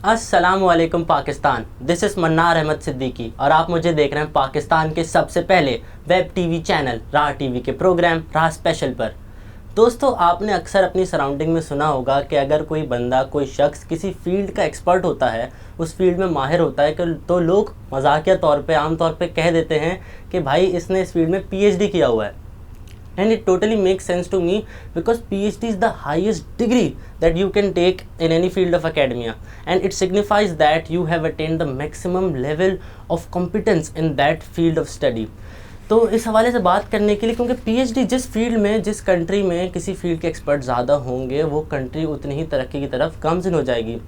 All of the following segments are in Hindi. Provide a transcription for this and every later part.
अस्सलामुअलैकुम पाकिस्तान, दिस इज़ मन्नार अहमद सिद्दीकी और आप मुझे देख रहे हैं पाकिस्तान के सबसे पहले वेब टीवी चैनल राह टीवी के प्रोग्राम राह स्पेशल पर। दोस्तों, आपने अक्सर अपनी सराउंडिंग में सुना होगा कि अगर कोई बंदा, कोई शख्स किसी फील्ड का एक्सपर्ट होता है, उस फील्ड में माहिर होता है तो लोग मजाकिया तौर पे, आम तौर पे कह देते हैं कि भाई इसने इस फील्ड में PhD किया हुआ है। And it totally makes sense to me because PhD is the highest degree that you can take in any field of academia, and it signifies that you have attained the maximum level of competence in that field of study. तो इस हवाले से बात करने के लिए, क्योंकि PhD जिस फील्ड में, जिस कंट्री में किसी फील्ड के एक्सपर्ट ज़्यादा होंगे, वो कंट्री उतनी ही तरक्की की तरफ गामज़न हो जाएगी।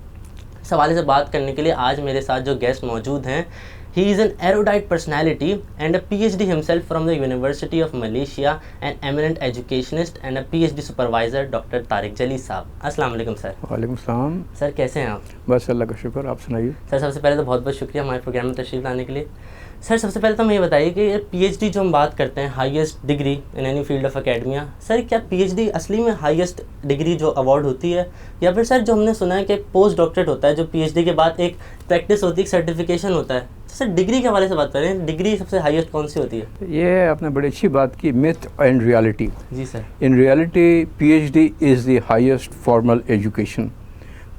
इस हवाले से बात करने के लिए आज मेरे साथ जो गेस्ट मौजूद हैं, he is an erudite personality and a PhD himself from the University of Malaysia, an eminent educationist and a PhD supervisor, Dr. Tariq जली साहब। अस्सलाम वालेकुम सर। वालेकुम सलाम। सर कैसे हैं आप? बस अल्लाह का शुक्र, आप सुनाइए। सर सबसे पहले तो बहुत बहुत शुक्रिया हमारे प्रोग्राम में तशरीफ़ लाने के लिए। सर सबसे पहले तो हमें ये बताइए कि ये PhD जो हम बात करते हैं, highest degree in any field of academia, sir क्या PhD असली में हाईएस्ट डिग्री जो अवार्ड होती है, या फिर सर जो हमने सुना है कि पोस्ट डॉक्टरेट होता है, जो PhD के बाद एक प्रैक्टिस होती है, एक सर्टिफिकेशन होता है, तो सर डिग्री के हवाले से बात करें, डिग्री सबसे हाईएस्ट कौन सी होती है? ये आपने बड़ी अच्छी बात की, मिथ एंड रियलिटी। जी sir. In reality PhD is the highest formal education.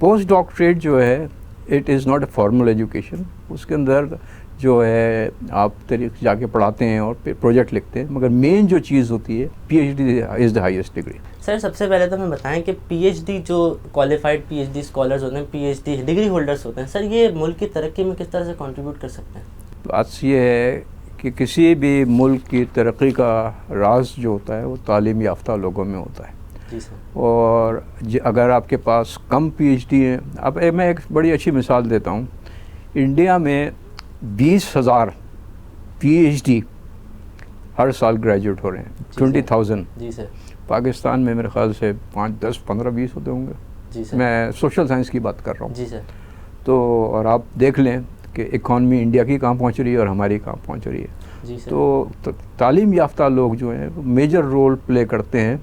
Post doctorate जो है, it is not a formal education. उसके अंदर जो है आप जाके पढ़ाते हैं और प्रोजेक्ट लिखते हैं, मगर मेन जो चीज़ होती है PhD is the highest degree. Sir सबसे पहले तो हमें बताएं कि PhD जो क्वालिफाइड PhD स्कॉलर्स होते हैं, PhD डिग्री होल्डर्स होते हैं, सर ये मुल्क की तरक्की में किस तरह से कंट्रीब्यूट कर सकते हैं? बात ये है कि किसी भी मुल्क की तरक्की का राज जो होता है वो तालीम याफ्ता लोगों में होता है। जी सर। और अगर आपके पास कम PhD हैं, अब मैं एक बड़ी अच्छी मिसाल देता हूँ। इंडिया में 20,000 PhD हर साल ग्रेजुएट हो रहे हैं, 20,000। जी सर। पाकिस्तान में मेरे ख्याल से 5, 10, 15, 20 होते होंगे। जी सर। मैं सोशल साइंस की बात कर रहा हूँ। जी सर। तो और आप देख लें कि इकॉनमी इंडिया की कहाँ पहुँच रही है और हमारी कहाँ पहुँच रही है। जी सर। तो तालीम याफ्ता लोग जो हैं वो मेजर रोल प्ले करते हैं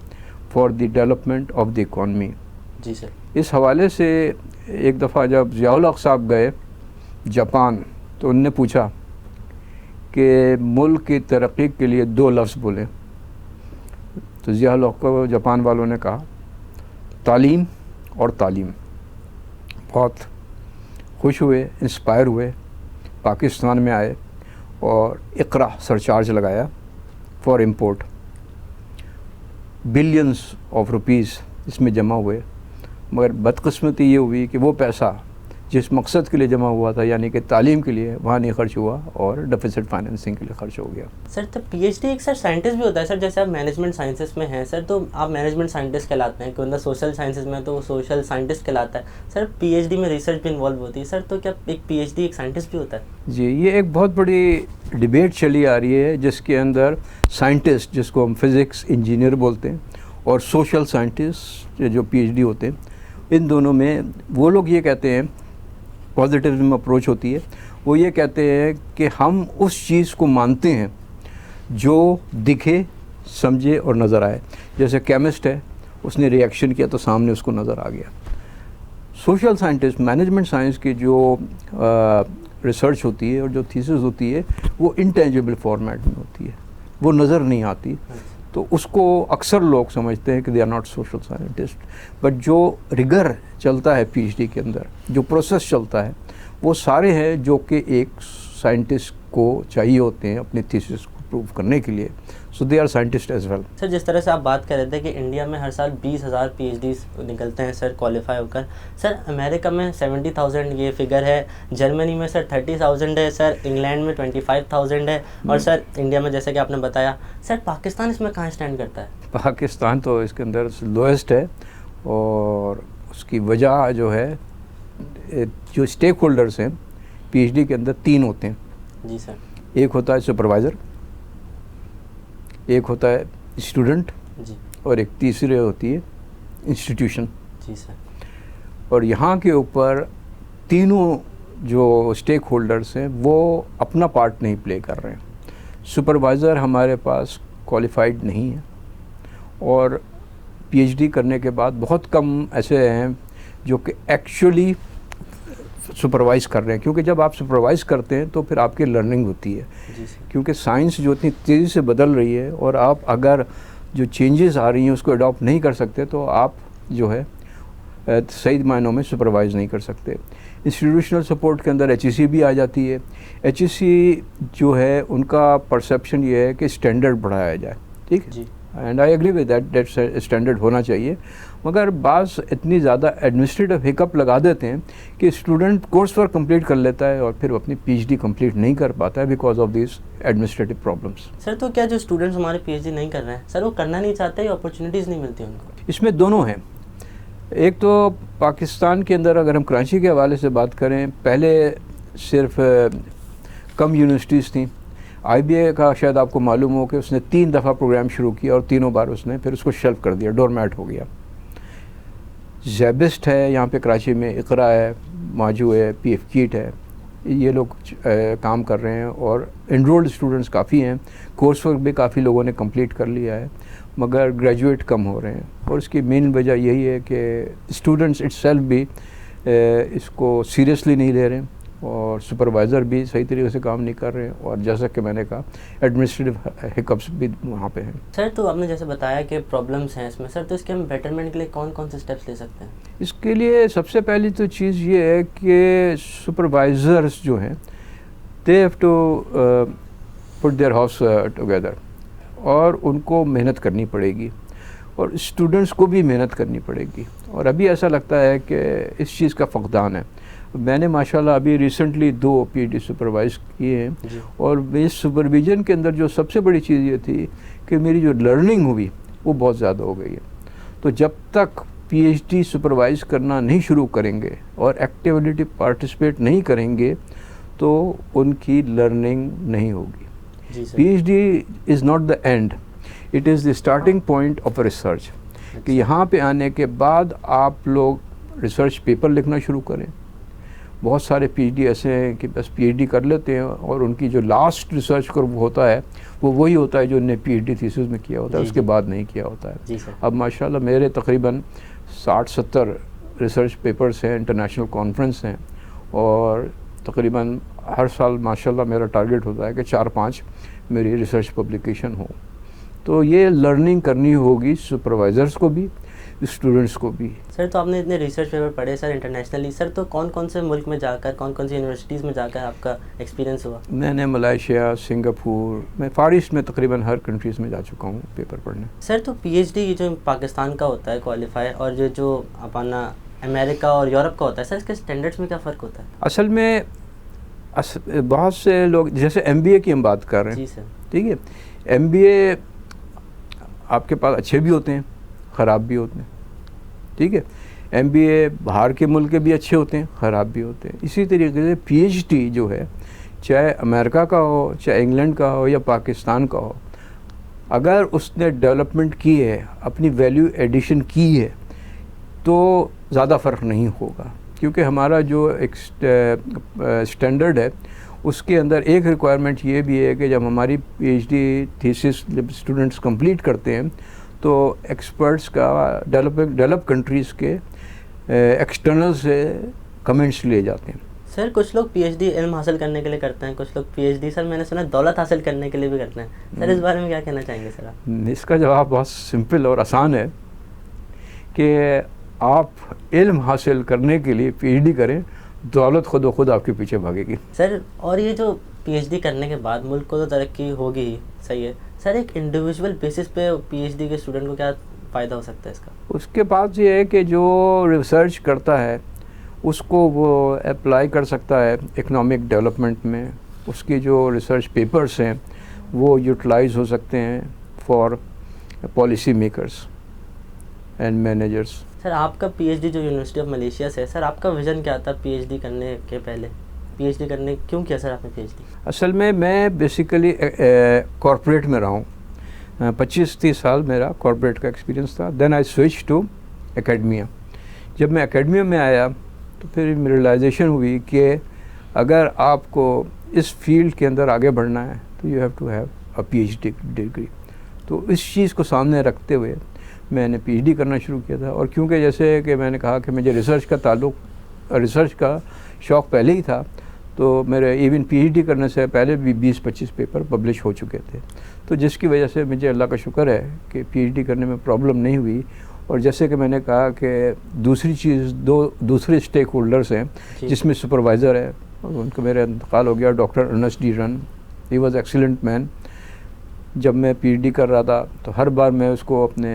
for the development of the economy. जी सर। इस हवाले से एक दफ़ा जब ज़ियाउल हक़ साहब गए जापान, तो उनने पूछा कि मुल्क की तरक्की के लिए 2 लफ्ज़ बोलें। तो ज़ियाउल हक़ को जापान वालों ने कहा तालीम और तालीम। बहुत खुश हुए, इंस्पायर हुए, पाकिस्तान में आए और इक़रा सरचार्ज लगाया for import. Billions of rupees इसमें जमा हुए, मगर बदकिस्मती ये हुई कि वो पैसा जिस मकसद के लिए जमा हुआ था, यानी कि तालीम के लिए, वहाँ नहीं खर्च हुआ और डेफिसिट फाइनेंसिंग के लिए खर्च हो गया। सर तो PhD एक सर साइंटिस्ट भी होता है सर, जैसे आप मैनेजमेंट साइंसेस में हैं सर, तो आप मैनेजमेंट साइंटिस्ट कहलाते हैं, कोई सोशल साइंसेस में तो वो सोशल साइंटिस्ट कहलाता है। सर PhD में रिसर्च भी इन्वॉल्व होती है सर, तो क्या एक PhD एक साइंटिस्ट भी होता है? जी, ये एक बहुत बड़ी डिबेट चली आ रही है, जिसके अंदर साइंटिस्ट, जिसको हम फिज़िक्स इंजीनियर बोलते हैं, और सोशल साइंटिस्ट जो PhD होते हैं, इन दोनों में वो लोग ये कहते हैं, पॉजिटिविज्म अप्रोच होती है, वो ये कहते हैं कि हम उस चीज़ को मानते हैं जो दिखे, समझे और नज़र आए। जैसे केमिस्ट है, उसने रिएक्शन किया तो सामने उसको नज़र आ गया। सोशल साइंटिस्ट, मैनेजमेंट साइंस की जो रिसर्च होती है और जो थीसिस होती है, वो इनटेंजिबल फॉर्मेट में होती है, वो नज़र नहीं आती। तो उसको अक्सर लोग समझते हैं कि they are not social scientist. But जो रिगर चलता है PhD के अंदर, जो प्रोसेस चलता है, वो सारे हैं जो कि एक साइंटिस्ट को चाहिए होते हैं अपने थीसिस को प्रूव करने के लिए। So they are scientist as well. Sir जिस तरह से आप बात कर रहे थे कि इंडिया में हर साल 20,000 PhDs निकलते हैं सर क्वालिफाई होकर, सर अमेरिका में 70,000 ये फिगर है, जर्मनी में सर 30,000 है सर, इंग्लैंड में 25,000 है, और सर इंडिया में जैसे कि आपने बताया। सर पाकिस्तान इसमें कहाँ स्टैंड करता है? पाकिस्तान तो इसके अंदर लोएस्ट है, और उसकी वजह जो है, जो स्टेक होल्डर्स हैं PhD के अंदर 3 होते हैं। जी सर। एक होता है सुपरवाइज़र, एक होता है स्टूडेंट, जी, और एक तीसरी होती है इंस्टीट्यूशन। जी सर। और यहाँ के ऊपर तीनों जो स्टेक होल्डर्स हैं वो अपना पार्ट नहीं प्ले कर रहे हैं। सुपरवाइज़र हमारे पास क्वालिफाइड नहीं है, और PhD करने के बाद बहुत कम ऐसे हैं जो कि एक्चुअली सुपरवाइज़ कर रहे हैं, क्योंकि जब आप सुपरवाइज़ करते हैं तो फिर आपकी लर्निंग होती है। जी सर। क्योंकि साइंस जो इतनी तेज़ी से बदल रही है और आप अगर जो चेंजेस आ रही हैं उसको अडॉप्ट नहीं कर सकते तो आप जो है सही मायनों में सुपरवाइज़ नहीं कर सकते। इंस्टीट्यूशनल सपोर्ट के अंदर HEC भी आ जाती है। HEC जो है उनका परसेप्शन ये है कि स्टैंडर्ड बढ़ाया जाए, ठीक है, जी। And I agree with that standard होना चाहिए। मगर बाज़ इतनी ज़्यादा एडमिनिस्ट्रेटिव हिकअप लगा देते हैं कि स्टूडेंट कोर्स वर्क कंप्लीट कर लेता है और फिर अपनी PhD कंप्लीट नहीं कर पाता है because of this administrative problems. Sir तो क्या जो स्टूडेंट्स हमारे PhD नहीं कर रहे हैं सर, वो करना नहीं चाहते या अपॉर्चुनिटीज़ नहीं मिलती उनको? इसमें दोनों हैं। एक तो पाकिस्तान के अंदर अगर हम कराची के हवाले से बात करें, पहले सिर्फ कम यूनिवर्सिटीज़ थी। IBA का शायद आपको मालूम हो कि उसने 3 दफ़ा प्रोग्राम शुरू किया और तीनों बार उसने फिर उसको शेल्फ कर दिया, डोरमैट हो गया। ज़ेबिस्ट है यहाँ पे कराची में, इकरा है, माजू है, PF किट है, ये लोग काम कर रहे हैं और एनरोल्ड स्टूडेंट्स काफ़ी हैं। कोर्स वर्क भी काफ़ी लोगों ने कंप्लीट कर लिया है, मगर ग्रेजुएट कम हो रहे हैं और इसकी मेन वजह यही है कि स्टूडेंट्स इटसेल्फ भी इसको सीरियसली नहीं ले रहे हैं और सुपरवाइज़र भी सही तरीके से काम नहीं कर रहे हैं और जैसा कि मैंने कहा एडमिनिस्ट्रेटिव हिकअप्स भी वहाँ पे हैं। सर तो आपने जैसे बताया कि प्रॉब्लम्स हैं इसमें, सर तो इसके हम बेटरमेंट के लिए कौन कौन से स्टेप्स ले सकते हैं? इसके लिए सबसे पहली तो चीज़ ये है कि सुपरवाइज़र्स जो हैं they have to put their house together और उनको मेहनत करनी पड़ेगी और स्टूडेंट्स को भी मेहनत करनी पड़ेगी। और अभी ऐसा लगता है कि इस चीज़ का फ़क़दान है। मैंने माशाल्लाह अभी रिसेंटली 2 PhD सुपरवाइज़ किए हैं और इस सुपरविज़न के अंदर जो सबसे बड़ी चीज़ ये थी कि मेरी जो लर्निंग हुई वो बहुत ज़्यादा हो गई है। तो जब तक PhD सुपरवाइज़ करना नहीं शुरू करेंगे और एक्टिविटी पार्टिसिपेट नहीं करेंगे तो उनकी लर्निंग नहीं होगी। PhD is not the end, it is the starting point of research. कि यहाँ पे आने के बाद आप लोग रिसर्च पेपर लिखना शुरू करें। बहुत सारे PhD ऐसे हैं कि बस PhD कर लेते हैं और उनकी जो लास्ट रिसर्च कर होता है वो वही होता है जो उन्हें PhD थीसिस में किया होता है, उसके बाद नहीं किया होता है। अब माशाल्लाह मेरे तकरीबन 60-70 रिसर्च पेपर्स हैं, इंटरनेशनल कॉन्फ्रेंस हैं और तकरीबन हर साल माशाल्लाह मेरा टारगेट होता है कि 4-5 मेरी रिसर्च पब्लिकेशन हो। तो ये लर्निंग करनी होगी सुपरवाइज़र्स को भी, स्टूडेंट्स को भी। सर तो आपने इतने रिसर्च पेपर पढ़े सर इंटरनेशनली, सर तो कौन कौन से मुल्क में जाकर, कौन कौन सी यूनिवर्सिटीज़ में जाकर आपका एक्सपीरियंस हुआ? मैंने मलेशिया, सिंगापुर, मैं फार ईस्ट में तकरीबन हर कंट्रीज़ में जा चुका हूँ पेपर पढ़ने। सर तो PhD जो पाकिस्तान का होता है क्वालिफाई और जो अपना अमेरिका और यूरोप का होता है, सर इसके स्टैंडर्ड्स में क्या फ़र्क होता है? असल में बहुत से लोग, जैसे MBA की हम बात कर रहे हैं, जी सर, ठीक है, MBA आपके पास अच्छे भी होते हैं, ख़राब भी होते हैं, ठीक है। MBA बाहर के मुल्क के भी अच्छे होते हैं, ख़राब भी होते हैं। इसी तरीके से PhD जो है, चाहे अमेरिका का हो, चाहे इंग्लैंड का हो या पाकिस्तान का हो, अगर उसने डेवलपमेंट की है, अपनी वैल्यू एडिशन की है, तो ज़्यादा फ़र्क नहीं होगा। क्योंकि हमारा जो एक स्टैंडर्ड है उसके अंदर एक रिक्वायरमेंट ये भी है कि जब हमारी PhD थीसिस स्टूडेंट्स कंप्लीट करते हैं तो एक्सपर्ट्स का डेवलप कंट्रीज़ के एक्सटर्नल से कमेंट्स लिए जाते हैं। सर कुछ लोग PhD इल्म हासिल करने के लिए करते हैं, कुछ लोग PhD सर मैंने सुना दौलत हासिल करने के लिए भी करते हैं। सर इस बारे में क्या कहना चाहेंगे सर आप? इसका जवाब बहुत सिंपल और आसान है कि आप इल्म हासिल करने के लिए PhD करें, दौलत खुद व खुद आपके पीछे भागेगी। सर और ये जो PhD करने के बाद मुल्क को तो तरक्की होगी ही, सही है सर, एक इंडिविजुअल बेसिस पे PhD के स्टूडेंट को क्या फ़ायदा हो सकता है इसका? उसके बाद ये है कि जो रिसर्च करता है उसको वो अप्लाई कर सकता है इकोनॉमिक डेवलपमेंट में, उसकी जो रिसर्च पेपर्स हैं वो यूटिलाइज़ हो सकते हैं for policy makers and managers. Sir आपका PhD जो यूनिवर्सिटी ऑफ मलेशिया से है, सर आपका विज़न क्या था PhD करने के पहले? PhD करने क्यों किया सर आपने PhD? असल में मैं बेसिकली कॉर्पोरेट में रहा हूँ, 25-30 साल मेरा कॉर्पोरेट का एक्सपीरियंस था। Then I switch to academia. जब मैं एकेडमिया में आया तो फिर रियलाइजेशन हुई कि अगर आपको इस फील्ड के अंदर आगे बढ़ना है तो you have to have a PhD degree. तो इस चीज़ को सामने रखते हुए मैंने PhD करना शुरू किया था। और क्योंकि जैसे कि मैंने कहा कि मुझे रिसर्च का ताल्लुक़ रिसर्च का शौक़ पहले ही था, तो मेरे इवन पीएचडी करने से पहले भी 20-25 पेपर पब्लिश हो चुके थे, तो जिसकी वजह से मुझे अल्लाह का शुक्र है कि पीएचडी करने में प्रॉब्लम नहीं हुई। और जैसे कि मैंने कहा कि दूसरी चीज़, दूसरे स्टेक होल्डर्स हैं जिसमें सुपरवाइज़र है, उनका मेरा इंतकाल हो गया, doctor Ernest D Run, he was excellent man. जब मैं पीएचडी कर रहा था तो हर बार मैं उसको अपने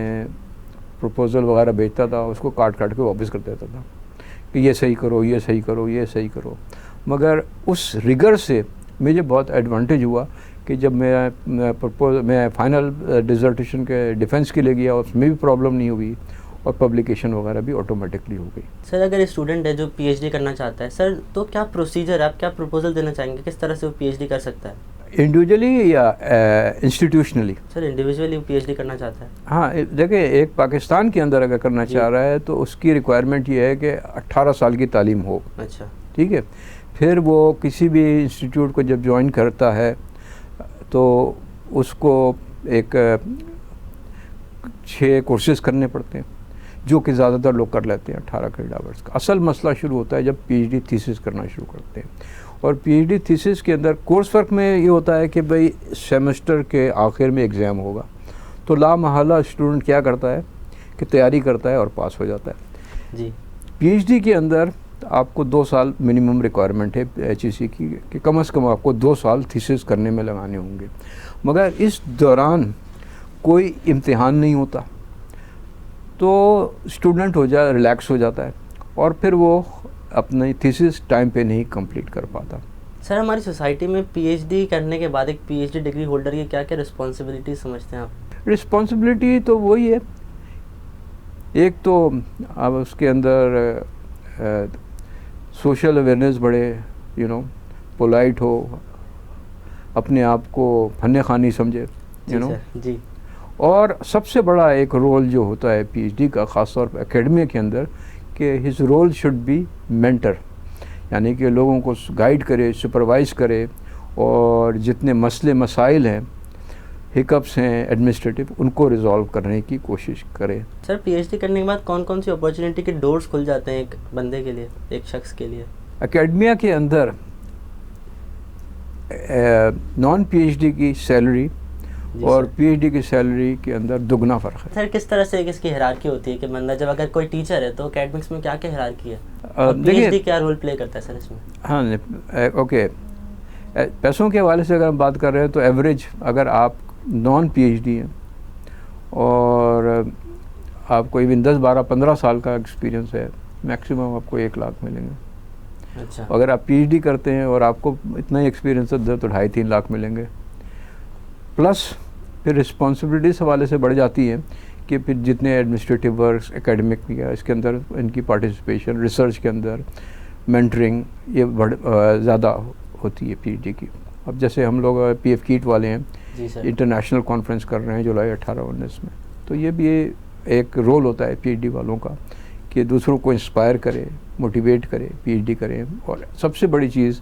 प्रपोज़ल वगैरह भेजता था, उसको काट के वापस कर देता था कि ये सही करो, ये सही करो, ये सही करो। मगर उस रिगर से मुझे बहुत एडवांटेज हुआ कि जब मैं फाइनल डिसर्टेशन के डिफेंस के लिए गया, उसमें भी प्रॉब्लम नहीं हुई और पब्लिकेशन वगैरह भी ऑटोमेटिकली हो गई। सर अगर स्टूडेंट है जो पीएचडी करना चाहता है सर, तो क्या प्रोसीजर है, आप क्या प्रपोजल देना चाहेंगे, किस तरह से वो पीएचडी कर सकता है? इंडिविजुअली या इंस्टीट्यूशनली? सर इंडिविजुअली पीएचडी करना चाहता है। हाँ, देखिए, एक पाकिस्तान के अंदर अगर करना चाह रहा है तो उसकी रिक्वायरमेंट ये है कि 18 साल की तालीम हो। अच्छा, ठीक है। फिर वो किसी भी इंस्टीट्यूट को जब ज्वाइन करता है तो उसको एक 6 कोर्सेज करने पड़ते हैं, जो कि ज़्यादातर लोग कर लेते हैं 18 क्रेडिट आवर्स का। असल मसला शुरू होता है जब पीएचडी थीसिस करना शुरू करते हैं। और पीएचडी थीसिस के अंदर कोर्स वर्क में ये होता है कि भाई सेमेस्टर के आखिर में एग्ज़ाम होगा, तो लामहला स्टूडेंट क्या करता है कि तैयारी करता है और पास हो जाता है जी। पीएचडी के अंदर आपको 2 साल मिनिमम रिक्वायरमेंट है एचईसी की कि कम से कम आपको 2 साल थीसिस करने में लगाने होंगे। मगर इस दौरान कोई इम्तिहान नहीं होता, तो स्टूडेंट रिलैक्स हो जाता है और फिर वो अपनी थीसिस टाइम पे नहीं कंप्लीट कर पाता। सर हमारी सोसाइटी में पीएचडी करने के बाद एक पीएचडी डिग्री होल्डर की क्या क्या रिस्पॉन्सिबिलिटी समझते हैं आप? रिस्पॉन्सिबिलिटी तो वही है, एक तो अब उसके अंदर सोशल अवेयरनेस बढ़े, पोलाइट हो, अपने आप को फन्ने खानी समझे, जी। और सबसे बड़ा एक रोल जो होता है पीएचडी का, ख़ासतौर पर एकेडमी के अंदर, कि his role should be mentor, यानी कि लोगों को गाइड करे, सुपरवाइज़ करे और जितने मसले मसाइल हैं, हिकअप्स हैं एडमिनिस्ट्रेटिव, उनको रिजॉल्व करने की कोशिश करे। सर पीएचडी करने के बाद कौन कौन सी अपॉर्चुनिटी के डोर्स खुल जाते हैं एक बंदे के लिए, एक शख्स के लिए? एकेडमिया के अंदर नॉन पीएचडी की सैलरी और पीएचडी की सैलरी के अंदर दुगना फ़र्क है। सर किस तरह से इसकी हिरार्की होती है कि बंदा जब अगर कोई टीचर है तो एकेडमिक्स में क्या क्या हिरार्की है, पीएचडी क्या रोल प्ले करता है सर इसमें? हाँ, ओके, पैसों के हवाले से अगर हम बात कर रहे हैं तो एवरेज अगर आप नॉन पीएचडी हैं और आपको इवन 10, 12, 15 साल का एक्सपीरियंस है, मैक्सिमम आपको 1 लाख मिलेंगे। अच्छा। अगर आप पीएचडी करते हैं और आपको इतना ही एक्सपीरियंस है तो 2.5-3 लाख मिलेंगे। प्लस फिर रिस्पॉन्सिबिलिटीज़ हवाले से बढ़ जाती है कि फिर जितने एडमिनिस्ट्रेटिव वर्क्स, एकेडमिक या इसके अंदर इनकी पार्टिसिपेशन, रिसर्च के अंदर मेंटरिंग, ये ज़्यादा होती है पीएचडी की। अब जैसे हम लोग पीएफ कीट वाले हैं, इंटरनेशनल कॉन्फ्रेंस कर रहे हैं जुलाई 18-19 में, तो ये भी एक रोल होता है पीएचडी वालों का कि दूसरों को इंस्पायर करे, मोटिवेट करे, पीएचडी करें। और सबसे बड़ी चीज़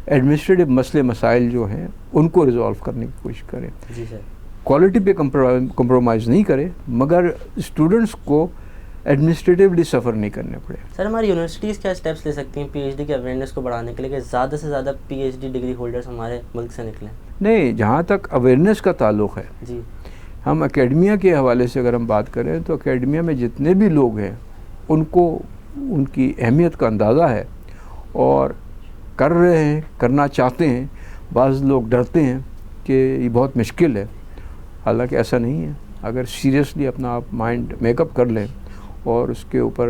एडमिनिस्ट्रेटिव मसले मसाइल जो हैं उनको रिजॉल्व करने की कोशिश करें। जी सर। क्वालिटी पे कंप्रोमाइज़ नहीं करें, मगर स्टूडेंट्स को एडमिनिस्ट्रेटिवली सफ़र नहीं करने पड़े। सर हमारी यूनिवर्सिटीज़ क्या स्टेप्स ले सकती हैं पीएचडी के अवेयरनेस को बढ़ाने के लिए कि ज़्यादा से ज़्यादा पीएचडी डिग्री होल्डर्स हमारे मुल्क से निकलें? नहीं, जहाँ तक अवेयरनेस का ताल्लुक़ है जी, हम एकेडमिया के हवाले से अगर हम बात करें तो एकेडमिया में जितने भी लोग हैं उनको उनकी अहमियत का अंदाज़ा है और कर रहे हैं, करना चाहते हैं। बाज़ लोग डरते हैं कि ये बहुत मुश्किल है, हालांकि ऐसा नहीं है। अगर सीरियसली अपना आप माइंड मेकअप कर लें और उसके ऊपर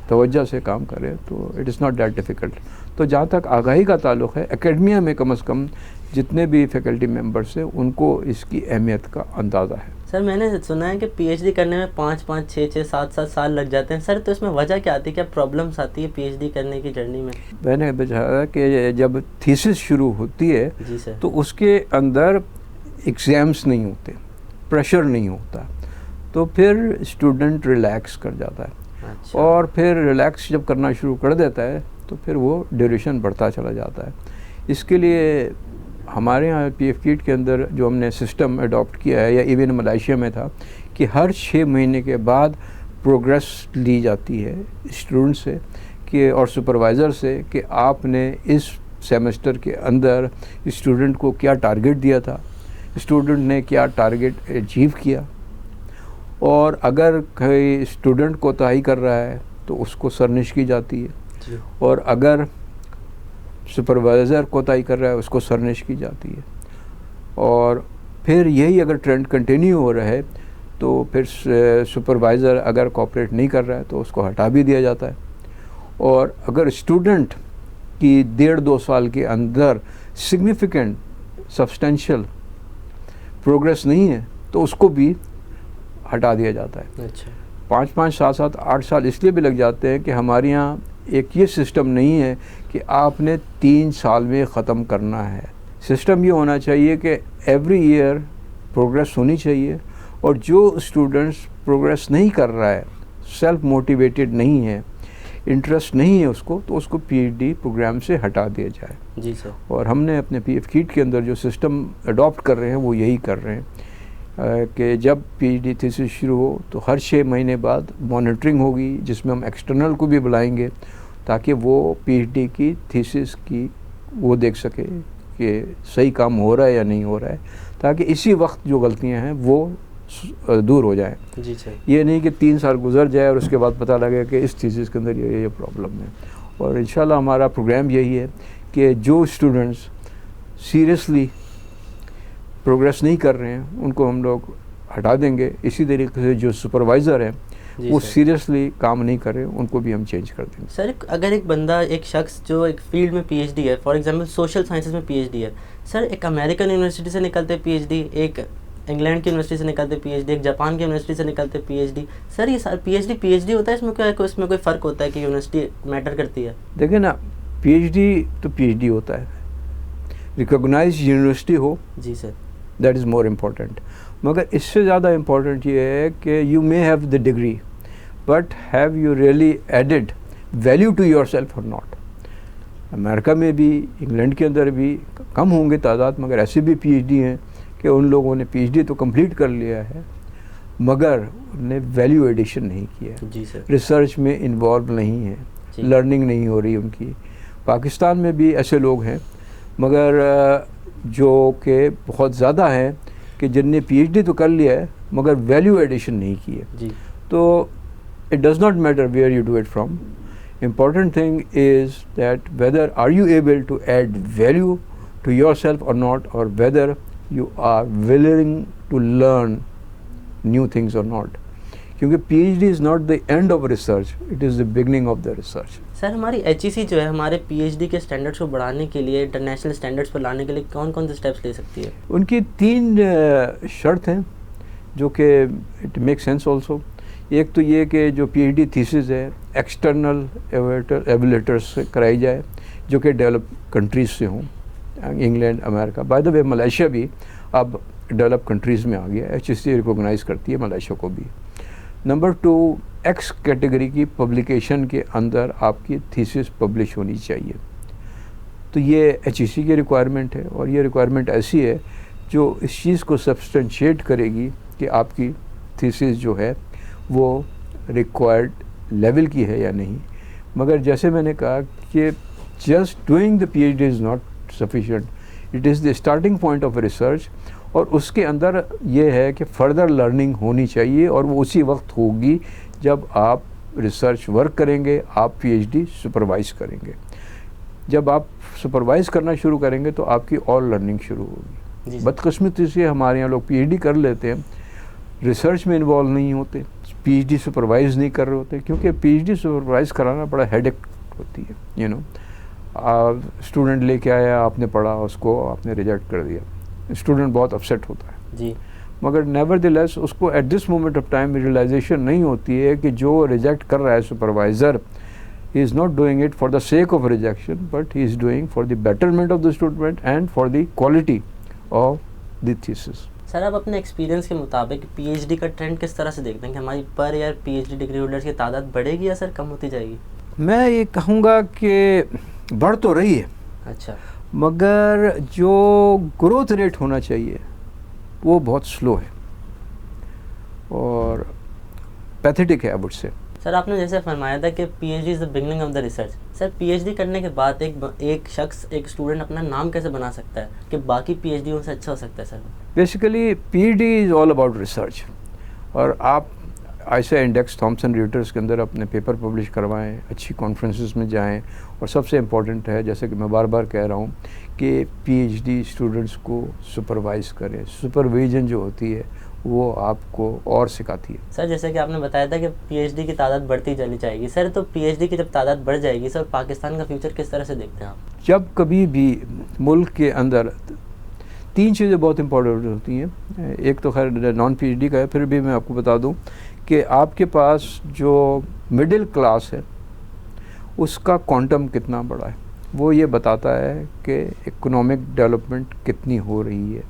तवज्जो से काम करें तो it is not that difficult. तो जहाँ तक आगाही का ताल्लुक़ है, एकेडमिया में कम से कम जितने भी फैकल्टी मेंबर्स हैं उनको इसकी अहमियत का अंदाज़ा है। सर मैंने सुना है कि पीएचडी करने में 5-5, 6-6, 7-7 साल लग जाते हैं सर, तो इसमें वजह क्या आती है, क्या प्रॉब्लम्स आती है पीएचडी करने की जर्नी में? मैंने बताया कि जब थीसिस शुरू होती है जी सर, तो उसके अंदर एग्ज़ाम्स नहीं होते, प्रेशर नहीं होता, तो फिर स्टूडेंट रिलैक्स कर जाता है। अच्छा। और फिर रिलैक्स जब करना शुरू कर देता है तो फिर वो ड्यूरेशन बढ़ता चला जाता है। इसके लिए हमारे यहाँ पीएफ कीट के अंदर जो हमने सिस्टम अडॉप्ट किया है, या इवन मलेशिया में था, कि हर 6 महीने के बाद प्रोग्रेस ली जाती है स्टूडेंट से कि और सुपरवाइज़र से कि आपने इस सेमेस्टर के अंदर स्टूडेंट को क्या टारगेट दिया था, स्टूडेंट ने क्या टारगेट अचीव किया, और अगर कोई स्टूडेंट कोताही कर रहा है तो उसको सरनिश की जाती है, और अगर सुपरवाइज़र कोताही कर रहा है उसको सरनिश की जाती है। और फिर यही अगर ट्रेंड कंटिन्यू हो रहा है तो फिर सुपरवाइज़र अगर कोऑपरेट नहीं कर रहा है तो उसको हटा भी दिया जाता है। और अगर स्टूडेंट की 1.5-2 साल के अंदर सिग्निफिकेंट सब्सटेंशियल प्रोग्रेस नहीं है तो उसको भी हटा दिया जाता है। अच्छा। 5-5, 7-7, 8 साल इसलिए भी लग जाते हैं कि हमारे यहाँ एक ये सिस्टम नहीं है कि आपने 3 साल में ख़त्म करना है। सिस्टम ये होना चाहिए कि एवरी ईयर प्रोग्रेस होनी चाहिए, और जो स्टूडेंट्स प्रोग्रेस नहीं कर रहा है, सेल्फ मोटिवेटेड नहीं है, इंटरेस्ट नहीं है उसको, तो उसको पीएचडी प्रोग्राम से हटा दिया जाए। जी सर। और हमने अपने पीएफ किट के अंदर जो सिस्टम अडॉप्ट कर रहे हैं वो यही कर रहे हैं कि जब पीएचडी थीसिस शुरू हो तो हर 6 महीने बाद मॉनिटरिंग होगी, जिसमें हम एक्सटर्नल को भी बुलाएंगे ताकि वो पीएचडी की थीसिस की वो देख सके कि सही काम हो रहा है या नहीं हो रहा है, ताकि इसी वक्त जो गलतियां हैं वो दूर हो जाएं। जी सर। ये नहीं कि 3 साल गुजर जाए और उसके बाद पता लगे कि इस थीसिस के अंदर ये प्रॉब्लम है। और इंशाल्लाह हमारा प्रोग्राम यही है कि जो स्टूडेंट्स सीरियसली प्रोग्रेस नहीं कर रहे हैं उनको हम लोग हटा देंगे। इसी तरीके से जो सुपरवाइज़र हैं वो सीरियसली काम नहीं कर रहे उनको भी हम चेंज कर देंगे। सर, अगर एक बंदा, एक शख्स जो एक फील्ड में पीएचडी है, फॉर एग्जांपल सोशल साइंसेस में पीएचडी है, सर एक अमेरिकन यूनिवर्सिटी से निकलते पीएचडी, एक इंग्लैंड की यूनिवर्सिटी से निकलते पीएचडी, एक जापान की यूनिवर्सिटी से निकलते पीएचडी, सर ये पीएचडी होता है, इसमें कोई फ़र्क होता है कि यूनिवर्सिटी मैटर करती है? देखिए ना, पीएचडी तो पीएचडी होता है, रिकॉग्नाइज्ड यूनिवर्सिटी हो। जी sir. That is more important. मगर इससे ज़्यादा इम्पॉर्टेंट ये है कि you may have the degree but have you really added value to yourself और नॉट। अमेरिका में भी, इंग्लैंड के अंदर भी कम होंगे तादाद, मगर ऐसे भी पीएचडी हैं कि उन लोगों ने पीएचडी तो कंप्लीट कर लिया है मगर उन्होंने वैल्यू एडिशन नहीं किया है। जी सर। रिसर्च में इन्वॉल्व नहीं है, लर्निंग नहीं हो रही उनकी। पाकिस्तान में भी ऐसे लोग हैं मगर जो कि बहुत ज़्यादा हैं कि जिनने पीएचडी तो कर लिया है मगर वैल्यू एडिशन नहीं की है। जी। तो it does not matter where you do it from. Important thing is that whether are you able to add value to yourself or not, or whether you are willing to learn new things or not. क्योंकि PhD is not the end of research, it is the beginning of the research. Sir, हमारी HEC जो है हमारे पीएचडी के स्टैंडर्ड्स को बढ़ाने के लिए, इंटरनेशनल स्टैंडर्ड्स पर लाने के लिए कौन कौन से स्टेप्स ले सकती है? उनकी 3 शर्त हैं जो कि इट मेक सेंस ऑल्सो। एक तो ये कि जो पीएचडी थीसिस है एक्सटर्नल एवल्यूएटर्स से कराई जाए जो कि डेवलप कंट्रीज़ से हों, England, America. By the way Malaysia भी अब डेवलप कंट्रीज़ में आ गया, HEC रिकॉग्नाइज़ करती है मलेशिया को भी। नंबर 2, एक्स कैटेगरी की पब्लिकेशन के अंदर आपकी थीसिस पब्लिश होनी चाहिए। तो ये HEC की रिक्वायरमेंट है, और ये रिक्वायरमेंट ऐसी है जो इस चीज़ को सब्सटेंशिएट करेगी कि आपकी थीसिस जो है वो रिक्वायर्ड लेवल की है या नहीं। मगर जैसे मैंने कहा कि just doing the PhD is not sufficient, it is the starting point of research, और उसके अंदर ये है कि फर्दर लर्निंग होनी चाहिए, और वो उसी वक्त होगी जब आप रिसर्च वर्क करेंगे, आप पीएचडी सुपरवाइज़ करेंगे। जब आप सुपरवाइज़ करना शुरू करेंगे तो आपकी और लर्निंग शुरू होगी। बदकिस्मती से हमारे यहाँ लोग पीएचडी कर लेते हैं, रिसर्च में इन्वॉल्व नहीं होते, पीएचडी सुपरवाइज़ नहीं कर रहे होते, क्योंकि पीएचडी सुपरवाइज़ कराना बड़ा हेडेक होती है। यू नो, स्टूडेंट लेके आया, आपने पढ़ा, उसको आपने रिजेक्ट कर दिया, स्टूडेंट बहुत अपसेट होता है। जी। मगर नेवरदलेस उसको at this moment of time realisation नहीं होती है कि जो रिजेक्ट कर रहा है supervisor, he is not doing it for the sake of rejection, but he is doing for the betterment of the student and for the quality of the thesis. Sir, आप अपने एक्सपीरियंस के मुताबिक पीएचडी का ट्रेंड किस तरह से देखते हैं कि हमारी per year PhD degree holders की तादाद बढ़ेगी या सर कम होती जाएगी? मैं ये कहूँगा कि बढ़ तो रही है। अच्छा। मगर जो ग्रोथ रेट होना चाहिए वो बहुत स्लो है और पैथेटिक है, आई वुड से। सर आपने जैसे फरमाया था कि PhD is the beginning of the research. Sir PhD करने के बाद एक शख्स, एक स्टूडेंट अपना नाम कैसे बना सकता है कि बाकी पीएचडीओं से अच्छा हो सकता है sir? Basically PhD is all about research, और आप ऐसे इंडेक्स थॉमसन रॉयटर्स के अंदर अपने पेपर पब्लिश करवाएं, अच्छी कॉन्फ्रेंसेस में जाएं, और सबसे इम्पॉर्टेंट है, जैसे कि मैं बार बार कह रहा हूँ, कि पीएचडी स्टूडेंट्स को सुपरवाइज़ करें। सुपरविजन जो होती है वो आपको और सिखाती है। सर जैसे कि आपने बताया था कि पीएचडी की तादाद बढ़ती चली जाएगी, सर तो पीएचडी की जब तादाद बढ़ जाएगी सर, पाकिस्तान का फ्यूचर किस तरह से देखते हैं आप? जब कभी भी मुल्क के अंदर 3 चीज़ें बहुत इंपॉर्टेंट होती हैं। एक तो खैर नॉन पीएचडी का है, फिर भी मैं आपको बता दूं कि आपके पास जो मिडिल क्लास है उसका क्वांटम कितना बड़ा है, वो ये बताता है कि इकोनॉमिक डेवलपमेंट कितनी हो रही है।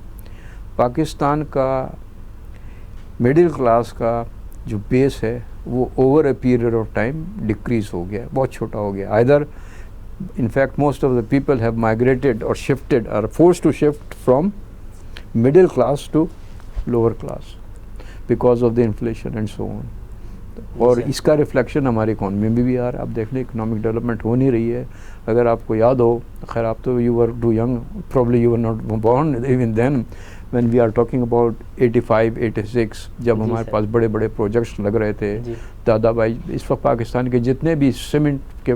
पाकिस्तान का मिडिल क्लास का जो बेस है वो over a period of time decrease हो गया है, बहुत छोटा हो गया। Either in fact most of the people have migrated or shifted, are forced to shift from middle class to lower class because of the inflation and so on. और इसका रिफ्लेक्शन हमारी इकॉनमी में भी आ रहा है। आप देख लें इकोनॉमिक डेवलपमेंट हो नहीं रही है। अगर आपको याद हो, खैर आप तो you were too young, probably you were not born even then, when we are talking about 85, 86, जब हमारे पास बड़े बड़े प्रोजेक्ट्स लग रहे थे। दादा भाई, इस वक्त पाकिस्तान के जितने भी सीमेंट के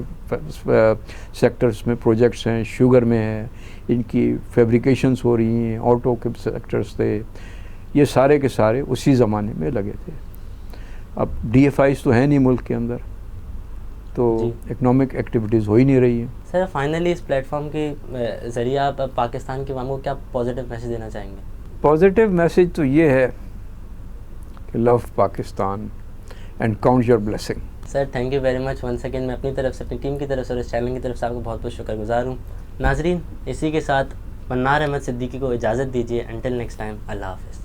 सेक्टर्स में प्रोजेक्ट्स हैं, शुगर में है, इनकी फैब्रिकेशंस हो रही हैं, ऑटो के सेक्टर्स थे, ये सारे के सारे उसी ज़माने में लगे थे। अब DFIs तो है नहीं मुल्क के अंदर, तो इकोनॉमिक एक्टिविटीज़ हो ही नहीं रही है। सर फाइनली इस प्लेटफॉर्म के ज़रिए आप पाकिस्तान के वामों को क्या पॉजिटिव मैसेज देना चाहेंगे? पॉजिटिव मैसेज तो ये है कि love Pakistan and count your blessing. Sir thank you very much once again. मैं अपनी तरफ से, अपनी टीम की तरफ से और इस चैनल की तरफ से आपको बहुत बहुत शुक्रगुजार हूँ। नाजरीन, इसी के साथ मन्नार अहमद सिद्दीकी को इजाज़त दीजिए। अंटिल नेक्स्ट टाइम, अल्लाह हाफ़िज़।